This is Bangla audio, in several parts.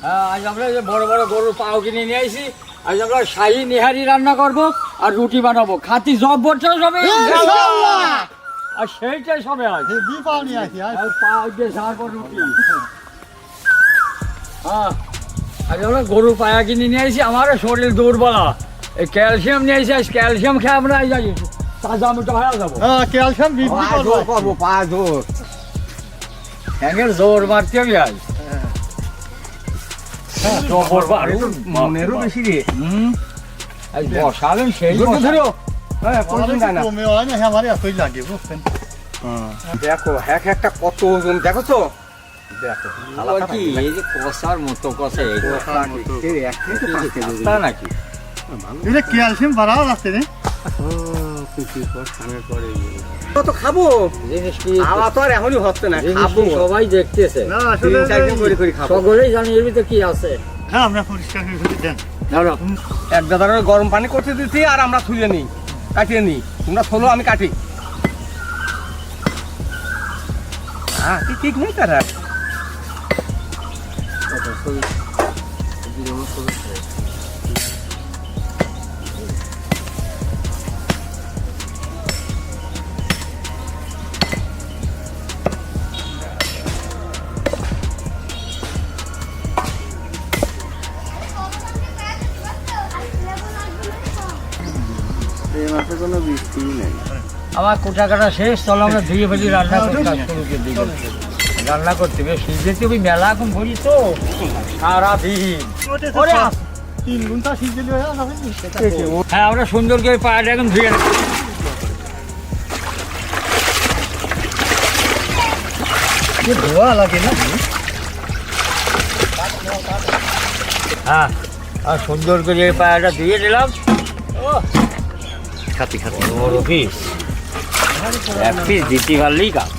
আজ আমরা এই যে বড় বড় গরুর পাও কিনে নিয়ে আইছি। আজ আমরা শাহী নিহারি রান্না করব আর রুটি বানাবো। খাতি জব বলছে সবে আর সেইটাই সবে আজ পাও নিয়ে আসি পাও দিয়ে ঝাড় রুটি। হ্যাঁ আজ আমরা গরুর পায়া কিনে নিয়ে আইছি। আমার শরীর দুর্বলা, এই ক্যালসিয়াম নিয়ে আইছি। আজ ক্যালসিয়াম খেয়ে আমরা এই যাই তাজা মোটা হয়ে যাবো। ক্যালসিয়াম বিক্রি করবো পা জোর হ্যাঙ্গের জোর মারতে হবে আজ। মনেরও বেশি রে আজ বসাবেন সেই দেখো হ্যাঁ একটা কত ওজন দেখো তো। দেখো কি এই যে কষার মতো কষা নাকি ক্যালসিয়াম বাড়াও আছে রে। তো খাবো জিনিস কি খাওয়া তো আর এখনই হচ্ছে না, খাবো সবাই দেখতেছে। সকলেই জানি এর ভিতরে কি আছে। হ্যাঁ আমরা পরিষ্কার করে দেন। এক গাদারের গরম পানি করতে দিচ্ছি আর আমরা ছুঁয়ে নিই, কাটিয়ে নিই। তোমরা ছোলো, আমি কাটি। হ্যাঁ ঠিক নেই তারা। আমার কোটা কাটা শেষ, চলো আমরা ধুয়ে ফেলি রান্না করতে রান্না করতে বেশ সিজেতে ওই মেলা এখন বলি তো সারাদিন। 3 ঘন্টা সিজলে হ্যাঁ আমরা সুন্দর করে পায়াটা এখন ধুয়ে নেব। ধোয়া লাগে না। হ্যাঁ আর সুন্দর করে পায়াটা ধুয়ে নিলাম। খাতি খাতি বড় পিস, এক পিস দিতে পারলেই কাজ।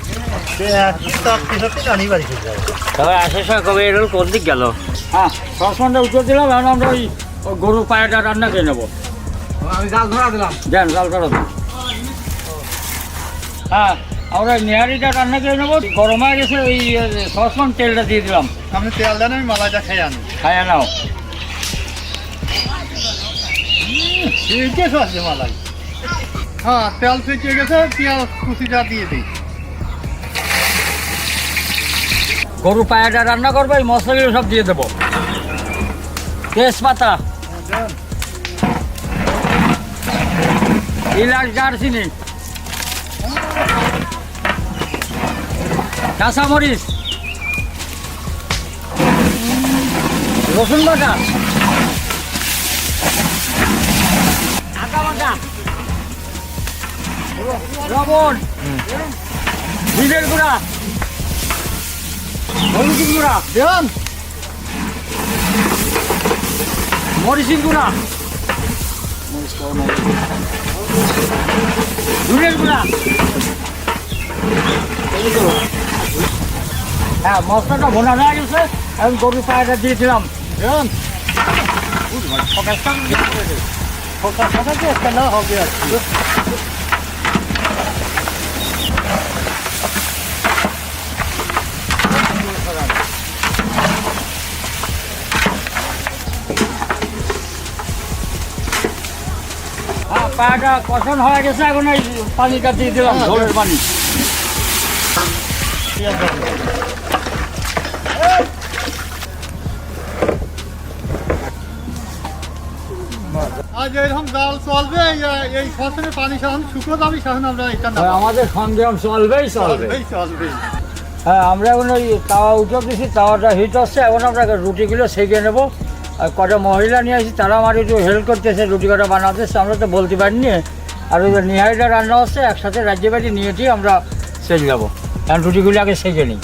তবে আসার সময় কবে এর কোন দিক গেল? হ্যাঁ সসমানটা উত্তর দিলাম। এখন আমরা ওই গরুর পায়াটা রান্না করে নেবো। আমি জাল ধরা দিলাম। দেন জাল ধরা দিন। হ্যাঁ আমরা নেহারিটা রান্না করে নেবো। গরম হয়ে গেছে, ওই সসমান তেলটা দিয়ে দিলাম। আপনি তেল দেন, আমি মালাইটা খাই আনি। খায়া নাও। আছে মালাই। হ্যাঁ তেল ফেটে গেছে, পেঁয়াজ কুচিটা দিয়ে দিই। গরু পায়াটা রান্না করবো, এই মশলাগুলো সব দিয়ে দেবো। তেজপাতা, এলাচ, দারচিনি, কাঁচামরিচ, রসুন বাটা, আদা বাটা, লবণ, জিরের গুঁড়া, হলুদের গুঁড়া, দেন মরিচের গুঁড়া, ধুনের গুঁড়া। হ্যাঁ মশলাটা ভোনা হয়ে গেছে, এখন গরুর পায়াটা দিয়েছিলাম। দেন একটা না হবে আর কি। হ্যাঁ পায়াটা কষানো হয়ে গেছে, এখন এই পানিটা দিয়ে দিলাম, ঝোলের পানি। আজ এরকম জাল চলবে, এই ফসলের পানি সাধারণ শুকনো দাবি সাধারণ আমরা এটা না আমাদের সংগ্রাম চলবেই চলবে। চলবে। হ্যাঁ আমরা এখন ওই তাওয়া উঠে দিয়েছি, তাওয়াটা হিট হচ্ছে। এখন আমরা রুটিগুলো সেঁকে নেবো। আর কটা মহিলা নিয়ে আসি, তারা আমার একটু হেল্প করতেছে, রুটি কটা বানাতেছে। আমরা তো বলতে পারিনি। আর ওই নিহারিটা রান্না হচ্ছে, একসাথে রাজ্য বাড়ি নিয়েছি আমরা সেঁকে যাবো। কারণ রুটিগুলো আগে সেঁকে নিই।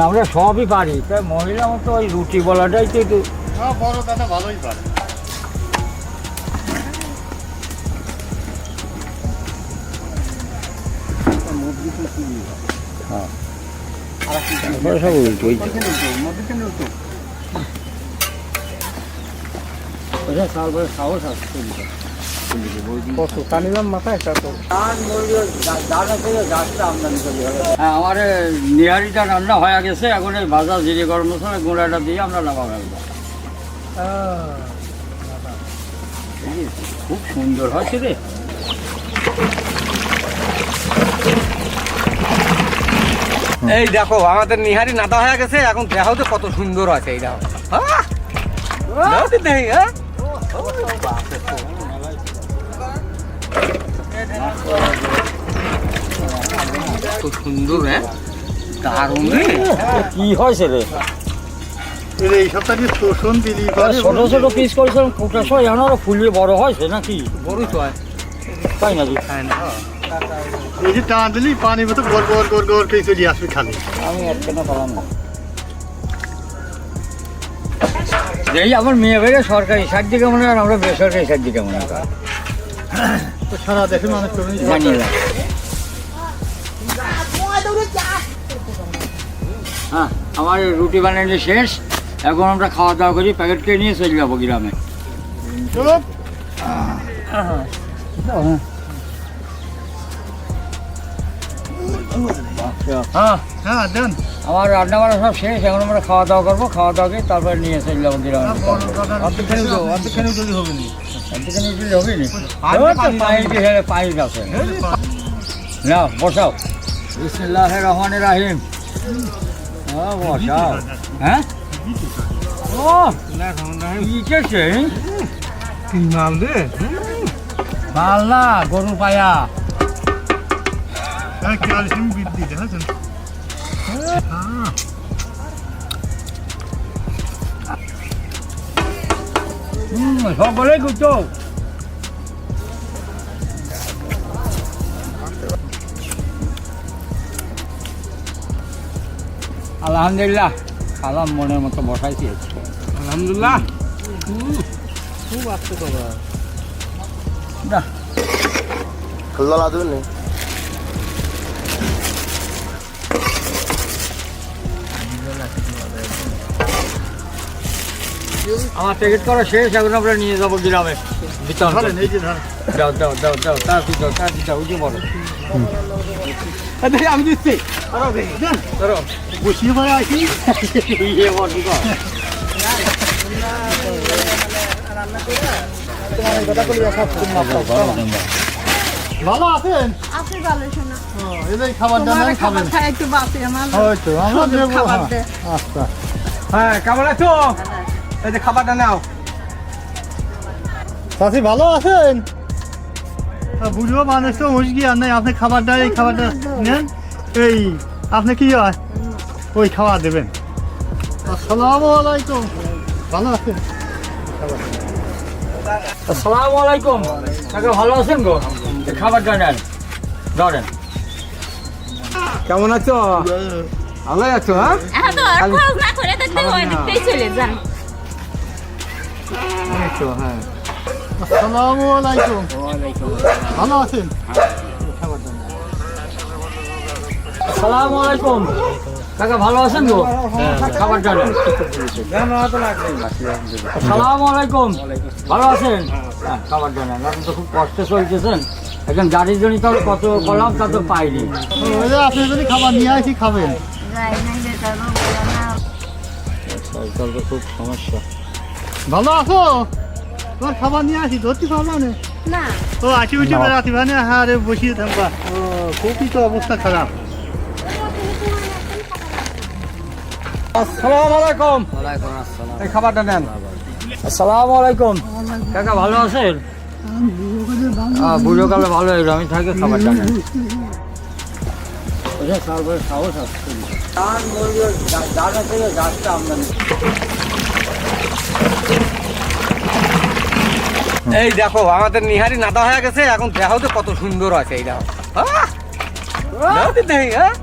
আমরা সবই পারি, তাই মহিলা মতো ওই রুটি বলাটাই তো একটু। বড় দাদা ভালোই পারে। সব উল্টো সাহস আছে। তুলি দেবো ওই দিন। কত তা নিলাম মাথায় তা তো ধান মূল্য দানা থেকে গাছটা আমদানি করি হবে। হ্যাঁ আমার নিহারিটা রান্না হয়ে গেছে, এখন এই ভাজা জিরে গরম মশলা গুঁড়াটা দিয়ে আমরা নামা ফেলবো। খুব সুন্দর হয়েছে রে। এই দেখো আমাদের নিহারি নাদা হয়ে গেছে, এখন দেখাও তো কত সুন্দর আছে এই দেখো। দাও তো দেখি, হ্যাঁ? কত সুন্দর, হ্যাঁ দারুণ রে। কি হয়েছে রে? এই সপ্তাহে শোষণ দিলি ছোট ছোট পিস করেছিলাম কুটার সময় এখন আরো ফুলিয়ে বড় হয়েছে নাকি? বড়ই তো হয়। তাই নাকি? এই যে টান দিলি পানির মতো গড় গড় গড় গড় করে চলে আসবে খালি। আমি একখানা পালাম না। এই আমার মেয়ে বেড়ে সরকারি সার দিকে মনে হয়, আমরা বেসরকারি সার দিকে মনে হয়। তো সারা দেশের মানুষ তো জানিয়ে দাও। হ্যাঁ আমার রুটি বানানো শেষ, এখন আমরা খাওয়া দাওয়া করি, প্যাকেট খেয়ে নিয়ে চলে যাবো গ্রামে। চুপ। হ্যাঁ হ্যাঁ দেন। আমার রান্না বান্না সব শেষ, এখন আমরা খাওয়া দাওয়া করবো, খাওয়া দাওয়া করে তারপরে নিয়ে চলে যাবো গ্রামে। অর্ধেকখানি যদি হবে নি। একদিকে নিয়ে চলে হবে নি? পানি আছে না, বসাও। বিসমিল্লাহির রহমানির রহিম। হ্যাঁ বসাও। হ্যাঁ ও লিখেছে কি নাম রে? ভাল না, গরু পায়া। ক্যালসিয়াম বৃদ্ধি দেখেছেন। সকলেই গুতো। আলহামদুলিল্লাহ, খালাম মনের মতো বসাইছি। আলহামদুলিল্লাহ। খুব আসতে তো না আমার টিকিট করা শেষ, এখন আমরা নিয়ে যাবো গ্রামে বিতরণ করতে। ধরেন এই যে ধরেন। দাও দাও দাও দাও, তাড়াতাড়ি দাও, তাড়াতাড়ি দাও, উঠে পড়ো। দেখি আমি দিচ্ছি। দেন। ধরো। বসিয়ে পরে আসি। ইয়ে বড় দিবা। ভালো আছেন? আপনি ভালো শোনা। এদের খাবার দানা তোমার খাবেন। খাবার খাই একটু বাঁচে আমার। হয়তো আমরা সুন্দর দেবো। খাবার হ্যাঁ। দে। আচ্ছা। হ্যাঁ কেমন আছো? এই যে খাবারটা নাও। চাষি ভালো আছেন? বুঝবো মানুষ তো মুশকি আর নাই, আপনি খাবারটা এই খাবারটা নেন। এই আপনি কি হয় ওই খাবার দেবেন। আসসালামু আলাইকুম। ভালো আছেন? আসসালামু আলাইকুম। কাকা ভালো আছেন গো? এই খাবারটা নেন, ধরেন। কেমন আছো? ভালোই আছো? হ্যাঁ এখন তো আর খরচ না করে দেখতে ওই দিকতেই চলে যান। আছো, হ্যাঁ। আসসালামু আলাইকুম। ভালো আছেন? আসসালামু আলাইকুম। কাকা ভালো আছেন গো? খাবারটা নেন। আসসালামু আলাইকুম। ভালো আছেন? হ্যাঁ খাবারটা নেন। এখন তো খুব কষ্টে চলতেছেন, এখন গাড়ির জন্য তো কত করলাম তা তো পাইনি। ওই যে আপনি যদি খাবার নিয়ে আসি খাবেন। খুব সমস্যা। ভালো আছো? তোমার খাবার নিয়ে আসি, ধরতে পারবা না? না ও আসি উঠে বেড়াতে মানে হ্যাঁ রে বসিয়ে থাকবা। ও খুবই তো অবস্থা খারাপ। আসসালামু আলাইকুম। এই খাবারটা নেন। আসসালামু আলাইকুম। কাকা ভালো আছেন? বুড়ো কালে ভালো হইলো, আমি থাকি খাবারটা নেন। এই দেখো আমাদের নিহারি নাদা হয়ে গেছে, এখন দেখাও তো কত সুন্দর আছে এই দেখো। দাও তো দেখি, হ্যাঁ